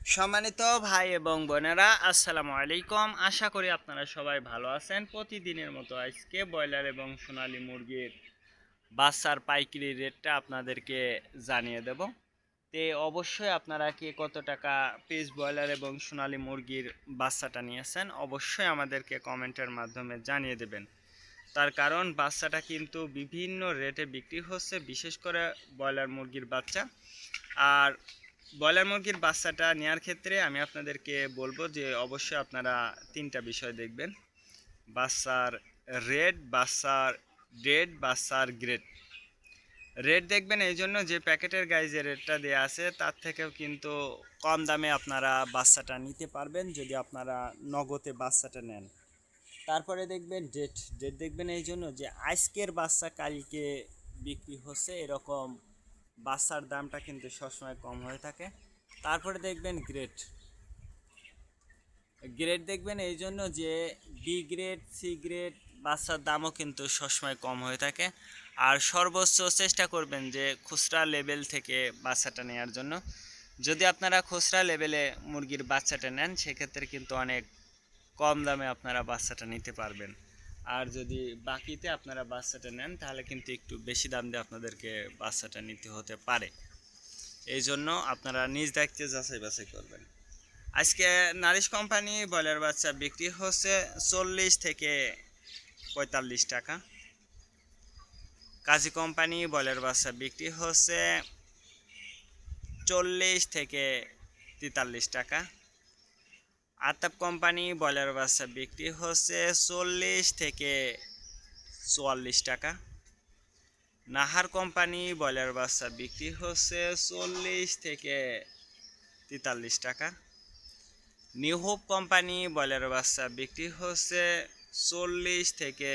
সম্মানিত ভাই এবং বোনেরা, আসসালামু আলাইকুম। আশা করি আপনারা সবাই ভালো আছেন। প্রতিদিনের মতো আজকে ব্রয়লার এবং সোনালী মুরগির বাচ্চার পাইকারি রেটটা আপনাদেরকে জানিয়ে দেব। তে অবশ্যই আপনারা কে কত টাকা পিস ব্রয়লার এবং সোনালী মুরগির বাচ্চাটা নিয়েছেন অবশ্যই আমাদেরকে কমেন্টের মাধ্যমে জানিয়ে দেবেন। তার কারণ বাচ্চাটা কিন্তু বিভিন্ন রেটে বিক্রি হচ্ছে, বিশেষ করে ব্রয়লার মুরগির বাচ্চা। আর ব্রয়লার মুরগির বাচ্চাটা নেওয়ার ক্ষেত্রে আমি আপনাদেরকে বলবো যে অবশ্যই আপনারা তিনটা বিষয় দেখবেন: বাচ্চার রেট, বাচ্চার ডেট, বাচ্চার গ্রেড। রেট দেখবেন এই জন্য যে প্যাকেটের গায়ে যে রেটটা দেওয়া আছে তার থেকেও কিন্তু কম দামে আপনারা বাচ্চাটা নিতে পারবেন যদি আপনারা নগদে বাচ্চাটা নেন। তারপরে দেখবেন ডেট। ডেট দেখবেন এই জন্য যে আজকের বাচ্চা কালকে বিক্রি হচ্ছে, এরকম বাচ্চার দামটা কিন্তু সবসময় কম হয়ে থাকে। তারপরে দেখবেন গ্রেড। গ্রেড দেখবেন এই জন্য যে বি গ্রেড, সি গ্রেড বাচ্চার দামও কিন্তু সবসময় কম হয়ে থাকে। আর সর্বোচ্চ চেষ্টা করবেন যে খুচরা লেভেল থেকে বাচ্চাটা নেওয়ার জন্য। যদি আপনারা খুচরা লেভেলে মুরগির বাচ্চাটা নেন সেক্ষেত্রে কিন্তু অনেক কম দামে আপনারা বাচ্চাটা নিতে পারবেন। আর যদি বাকিতে আপনারা বাচ্চাটা নেন তাহলে কিন্তু একটু বেশি দাম দিয়ে আপনাদেরকে বাচ্চাটা নিতে হতে পারে। এই জন্য আপনারা নিজ দায়িত্বে যাচাই বাছাই করবেন। আজকে নারিশ কোম্পানি ব্রয়লার বাচ্চা বিক্রি হচ্ছে 40 থেকে 45 টাকা। কাজী কোম্পানি ব্রয়লার বাচ্চা বিক্রি হচ্ছে 40 থেকে 43 টাকা। আতাপ কোম্পানি ব্রয়লার বাচ্চা বিক্রি হচ্ছে 40 থেকে 44 টাকা। নাহার কোম্পানি ব্রয়লার বাচ্চা বিক্রি হচ্ছে 40 থেকে 43 টাকা। নিউ হোপ কোম্পানি ব্রয়লার বাচ্চা বিক্রি হচ্ছে 40 থেকে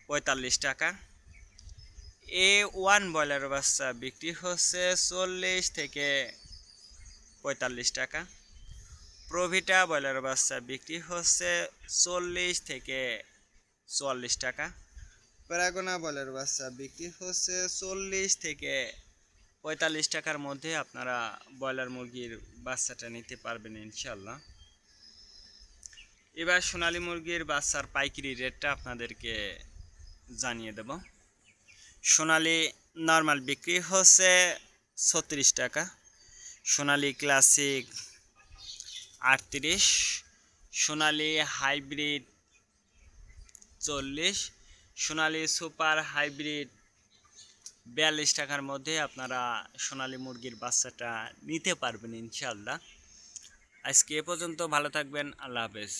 45 টাকা। A1 ব্রয়লার বাচ্চা বিক্রি হচ্ছে 40 থেকে 45 টাকা। প্রভিটা ব্রয়লার বাচ্চা বিক্রি হচ্ছে 40 থেকে 44 টাকা। প্যারাগোনা ব্রয়লার বাচ্চা বিক্রি হচ্ছে 40 থেকে 45 টাকার মধ্যে আপনারা ব্রয়লার মুরগির বাচ্চাটা নিতে পারবেন ইনশাল্লাহ। এবার সোনালী মুরগির বাচ্চার পাইকারি রেটটা আপনাদেরকে জানিয়ে দেব। সোনালী নর্মাল বিক্রি হচ্ছে 36 টাকা, সোনালী ক্লাসিক 38, সোনালী হাইব্রিড 40, সোনালী সুপার হাইব্রিড 42 টাকার মধ্যে আপনারা সোনালী মুরগির বাচ্চাটা নিতে পারবেন ইনশাআল্লাহ। আজকে এ পর্যন্ত, ভালো থাকবেন, আল্লাহ হাফেজ।